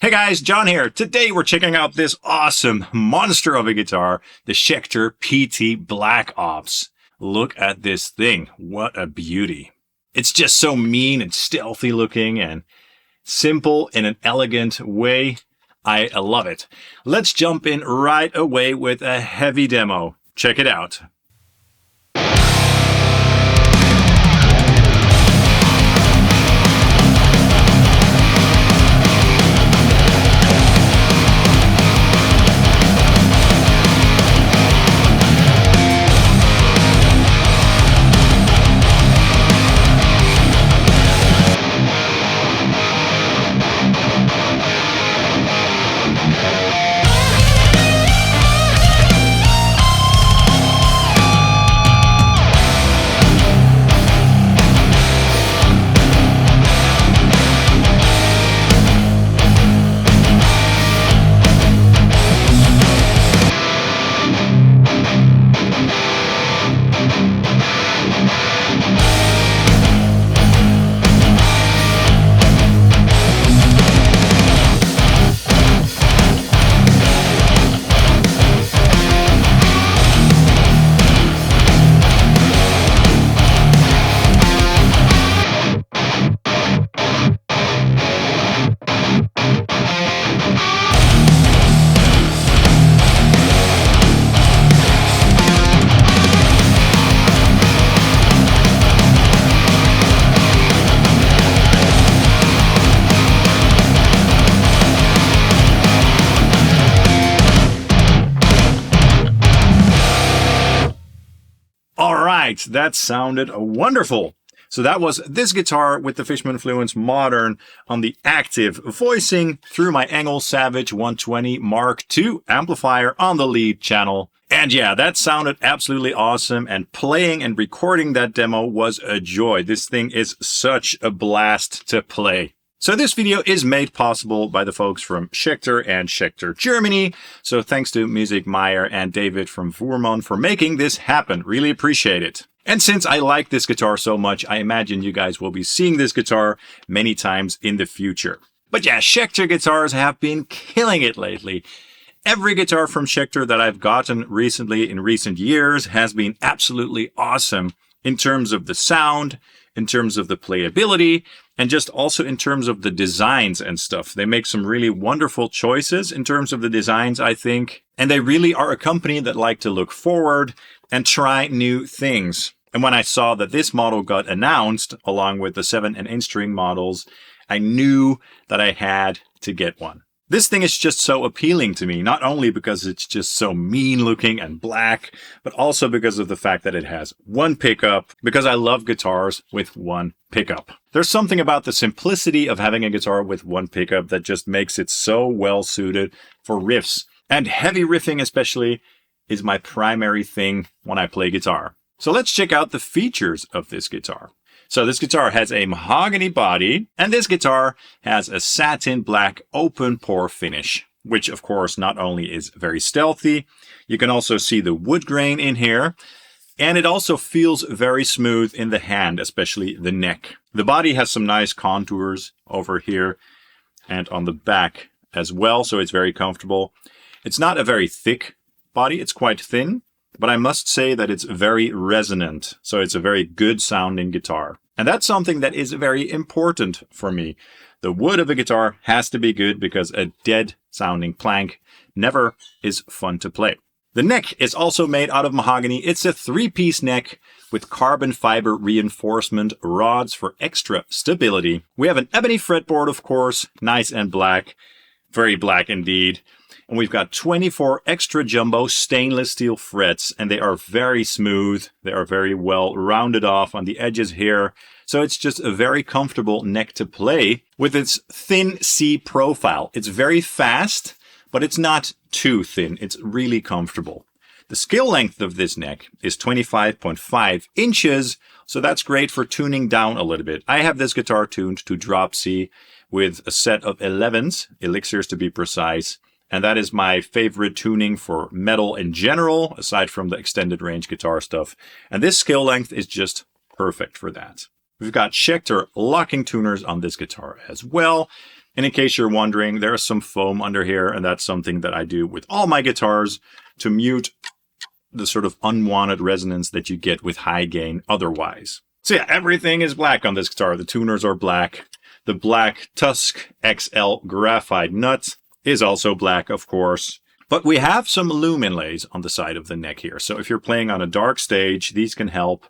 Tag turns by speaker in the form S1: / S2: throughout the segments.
S1: Hey guys, John here. Today we're checking out this awesome monster of a guitar, the Schecter PT Black Ops. Look at this thing. What a beauty. It's just so mean and stealthy looking and simple in an elegant way. I love it. Let's jump in right away with a heavy demo. Check it out. Alright, that sounded wonderful. So that was this guitar with the Fishman Fluence Modern on the active voicing through my ENGL Savage 120 Mark II amplifier on the lead channel. And yeah, that sounded absolutely awesome, and playing and recording that demo was a joy. This thing is such a blast to play. So this video is made possible by the folks from Schecter and Schecter Germany. So thanks to Music Meyer and David from Voerman for making this happen. Really appreciate it. And since I like this guitar so much, I imagine you guys will be seeing this guitar many times in the future. But yeah, Schecter guitars have been killing it lately. Every guitar from Schecter that I've gotten recently in recent years has been absolutely awesome in terms of the sound, in terms of the playability, and just also in terms of the designs and stuff. They make some really wonderful choices in terms of the designs, I think. And they really are a company that like to look forward and try new things. And when I saw that this model got announced, along with the 7 and 8-string models, I knew that I had to get one. This thing is just so appealing to me, not only because it's just so mean looking and black, but also because of the fact that it has one pickup, because I love guitars with one pickup. There's something about the simplicity of having a guitar with one pickup that just makes it so well suited for riffs. And heavy riffing especially is my primary thing when I play guitar. So let's check out the features of this guitar. So this guitar has a mahogany body, and this guitar has a satin black open pore finish, which of course not only is very stealthy, you can also see the wood grain in here, and it also feels very smooth in the hand, especially the neck. The body has some nice contours over here and on the back as well, so it's very comfortable. It's not a very thick body, it's quite thin. But I must say that it's very resonant, so it's a very good sounding guitar. And that's something that is very important for me. The wood of a guitar has to be good because a dead sounding plank never is fun to play. The neck is also made out of mahogany. It's a 3-piece neck with carbon fiber reinforcement rods for extra stability. We have an ebony fretboard, of course, nice and black, very black indeed. And we've got 24 extra jumbo stainless steel frets, and they are very smooth. They are very well rounded off on the edges here. So it's just a very comfortable neck to play with its thin C profile. It's very fast, but it's not too thin. It's really comfortable. The scale length of this neck is 25.5 inches, so that's great for tuning down a little bit. I have this guitar tuned to drop C with a set of 11s, elixirs to be precise. And that is my favorite tuning for metal in general, aside from the extended range guitar stuff. And this scale length is just perfect for that. We've got Schecter locking tuners on this guitar as well. And in case you're wondering, there's some foam under here, and that's something that I do with all my guitars to mute the sort of unwanted resonance that you get with high gain otherwise. So yeah, everything is black on this guitar. The tuners are black. The black Tusk XL graphite nut is also black, of course. But we have some loom inlays on the side of the neck here. So if you're playing on a dark stage, these can help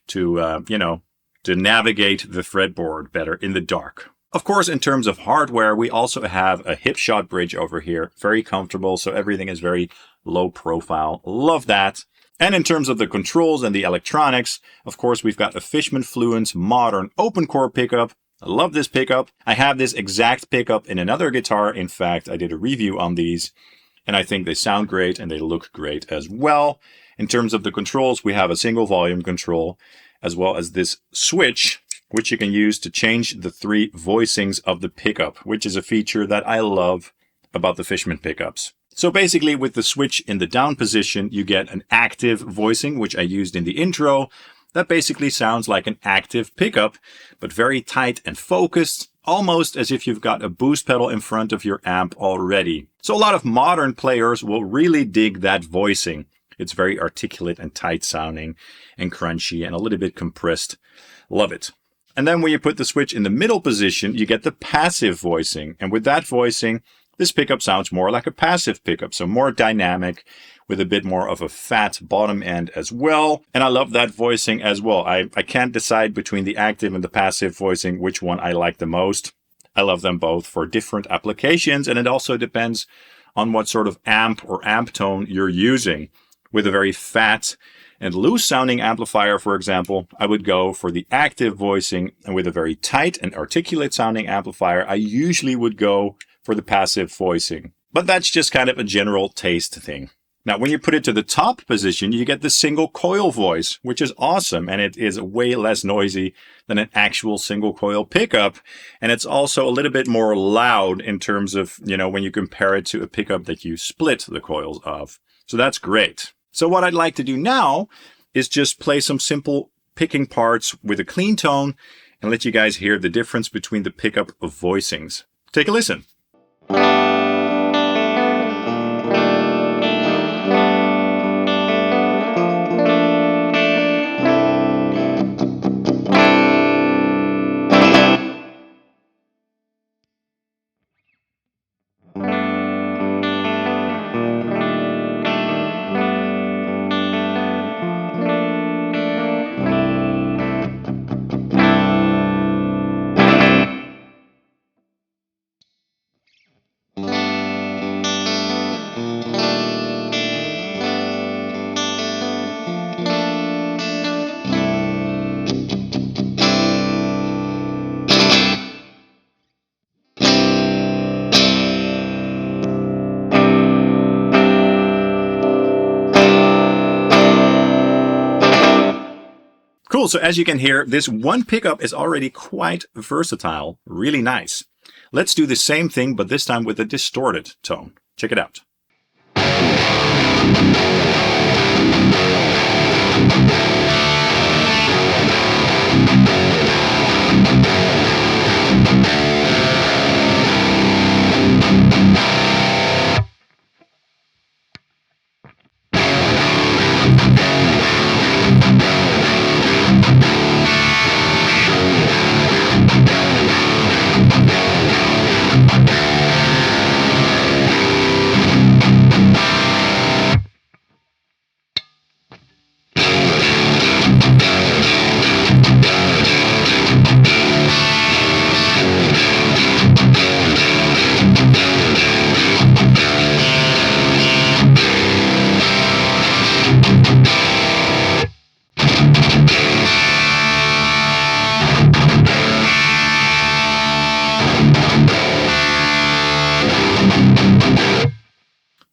S1: to, to navigate the fretboard better in the dark. Of course, in terms of hardware, we also have a hip shot bridge over here. Very comfortable, so everything is very low profile. Love that. And in terms of the controls and the electronics, of course, we've got a Fishman Fluence Modern open core pickup. I love this pickup. I have this exact pickup in another guitar. In fact, I did a review on these, and I think they sound great and they look great as well. In terms of the controls, we have a single volume control, as well as this switch, which you can use to change the 3 voicings of the pickup, which is a feature that I love about the Fishman pickups. So basically, with the switch in the down position, you get an active voicing, which I used in the intro. That basically sounds like an active pickup, but very tight and focused, almost as if you've got a boost pedal in front of your amp already. So a lot of modern players will really dig that voicing. It's very articulate and tight sounding and crunchy and a little bit compressed. Love it. And then when you put the switch in the middle position, you get the passive voicing. And with that voicing, this pickup sounds more like a passive pickup, so more dynamic with a bit more of a fat bottom end as well. And I love that voicing as well. I can't decide between the active and the passive voicing which one I like the most. I love them both for different applications, and it also depends on what sort of amp or amp tone you're using. With a very fat and loose sounding amplifier, for example, I would go for the active voicing, and with a very tight and articulate sounding amplifier, I usually would go for the passive voicing. But that's just kind of a general taste thing. Now, when you put it to the top position, you get the single coil voice, which is awesome, and it is way less noisy than an actual single coil pickup. And it's also a little bit more loud in terms of, when you compare it to a pickup that you split the coils of. So that's great. So what I'd like to do now is just play some simple picking parts with a clean tone and let you guys hear the difference between the pickup of voicings. Take a listen. Cool, so as you can hear, this one pickup is already quite versatile, really nice. Let's do the same thing, but this time with a distorted tone. Check it out.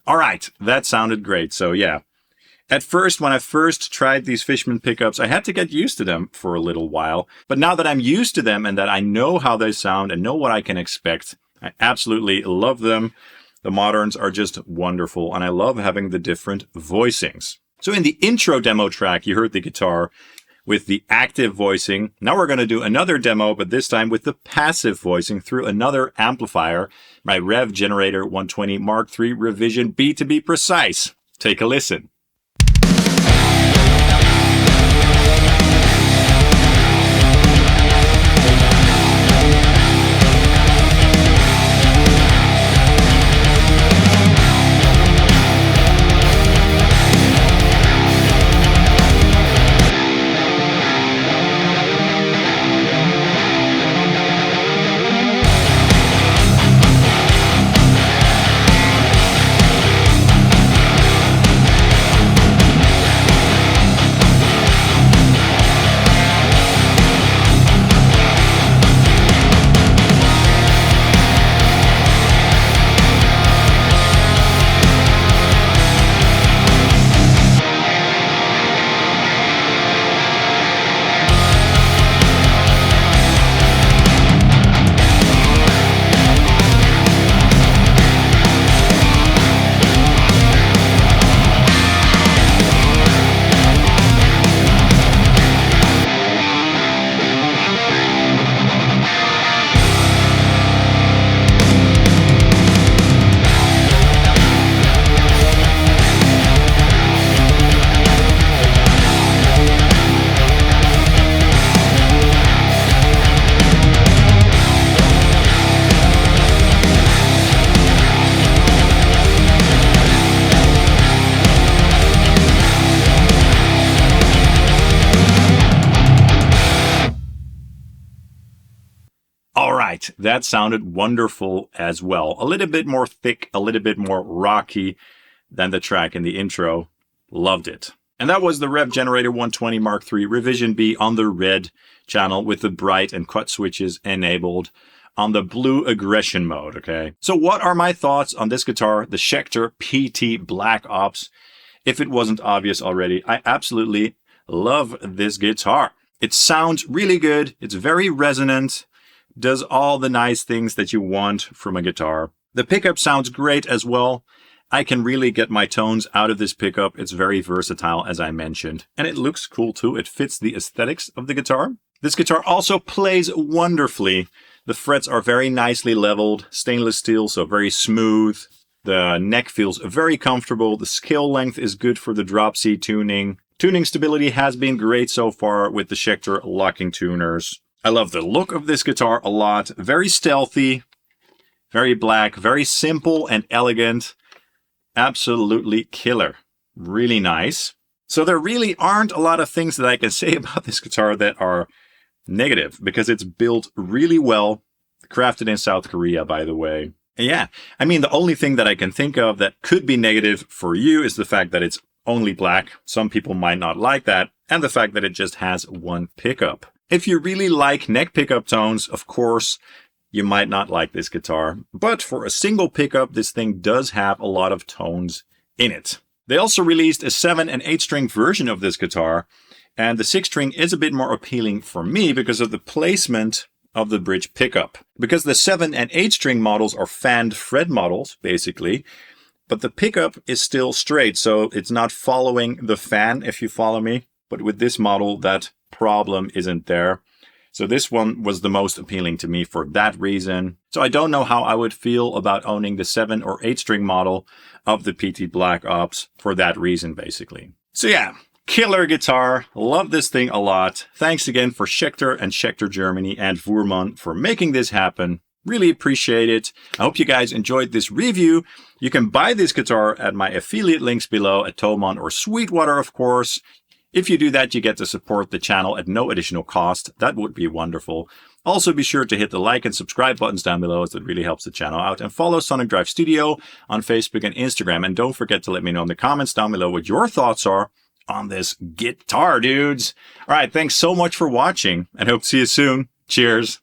S1: All right, that sounded great. So yeah, at first, when I first tried these Fishman pickups, I had to get used to them for a little while. But now that I'm used to them and that I know how they sound and know what I can expect, I absolutely love them. The Moderns are just wonderful, and I love having the different voicings. So in the intro demo track, you heard the guitar with the active voicing. Now we're going to do another demo, but this time with the passive voicing through another amplifier, my Revv Generator 120 Mark III Revision B to be precise. Take a listen. Alright, that sounded wonderful as well. A little bit more thick, a little bit more rocky than the track in the intro. Loved it. And that was the Revv Generator 120 Mark III Revision B on the red channel with the bright and cut switches enabled on the blue aggression mode, okay? So what are my thoughts on this guitar, the Schecter PT Black Ops? If it wasn't obvious already, I absolutely love this guitar. It sounds really good. It's very resonant. Does all the nice things that you want from a guitar. The pickup sounds great as well. I can really get my tones out of this pickup. It's very versatile, as I mentioned. And it looks cool too. It fits the aesthetics of the guitar. This guitar also plays wonderfully. The frets are very nicely leveled, stainless steel, so very smooth. The neck feels very comfortable. The scale length is good for the drop C tuning. Tuning stability has been great so far with the Schecter locking tuners. I love the look of this guitar a lot. Very stealthy, very black, very simple and elegant. Absolutely killer. Really nice. So there really aren't a lot of things that I can say about this guitar that are negative because it's built really well. Crafted in South Korea, by the way. And yeah, I mean, the only thing that I can think of that could be negative for you is the fact that it's only black. Some people might not like that. And the fact that it just has one pickup. If you really like neck pickup tones, of course, you might not like this guitar. But for a single pickup, this thing does have a lot of tones in it. They also released a 7 and 8 string version of this guitar. And the 6 string is a bit more appealing for me because of the placement of the bridge pickup. Because the 7 and 8 string models are fanned fret models, basically. But the pickup is still straight, so it's not following the fan, if you follow me. But with this model, that problem isn't there. So this one was the most appealing to me for that reason. So I don't know how I would feel about owning the 7 or 8 string model of the PT Black Ops for that reason, basically. So yeah, killer guitar. Love this thing a lot. Thanks again for Schecter and Schecter Germany and Voerman for making this happen. Really appreciate it. I hope you guys enjoyed this review. You can buy this guitar at my affiliate links below at Thomann or Sweetwater, of course. If you do that, you get to support the channel at no additional cost. That would be wonderful. Also, be sure to hit the like and subscribe buttons down below as it really helps the channel out. And follow Sonic Drive Studio on Facebook and Instagram. And don't forget to let me know in the comments down below what your thoughts are on this guitar, dudes. All right, thanks so much for watching and hope to see you soon. Cheers.